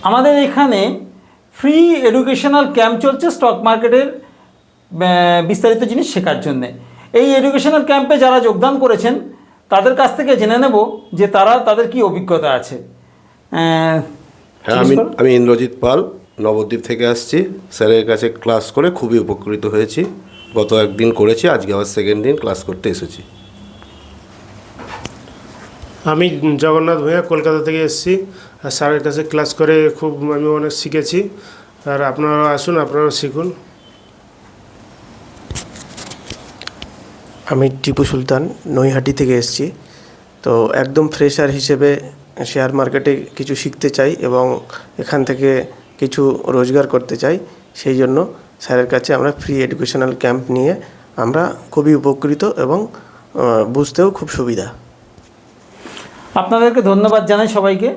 আমাদের এখানে free educational camp চলছে স্টক মার্কেটের বিস্তারিত জিনিস শেখার জন্যে। এই এডুকেশনাল ক্যাম্পে যারা যোগদান করেছেন তাদের কাছ থেকে জেনে নেব যে তাদের কি অভিজ্ঞতা আছে। হ্যাঁ, আমি ইন্দ্রজিৎ পাল নবদ্বীপ থেকে আসছি। স্যারের কাছে ক্লাস করে খুবই উপকৃত হয়েছি। গত একদিন করেছি, আজকে আবার সেকেন্ড দিন ক্লাস করতে এসেছি। আমি জগন্নাথ ভূঁইয়া কলকাতা থেকে এসেছি। আর স্যারের কাছে ক্লাস করে আমি অনেক শিখেছি। আর আপনারা আসুন, আপনারাও শিখুন। আমি টিপু সুলতান নৈহাটি থেকে এসেছি। তো একদম ফ্রেশার হিসেবে শেয়ার মার্কেটে কিছু শিখতে চাই এবং এখান থেকে কিছু রোজগার করতে চাই। সেই জন্য স্যারের কাছে আমরা ফ্রি এডুকেশনাল ক্যাম্প নিয়ে আমরা খুবই উপকৃত এবং বুঝতেও খুব সুবিধা। আপনাদেরকে ধন্যবাদ জানাই সবাইকে।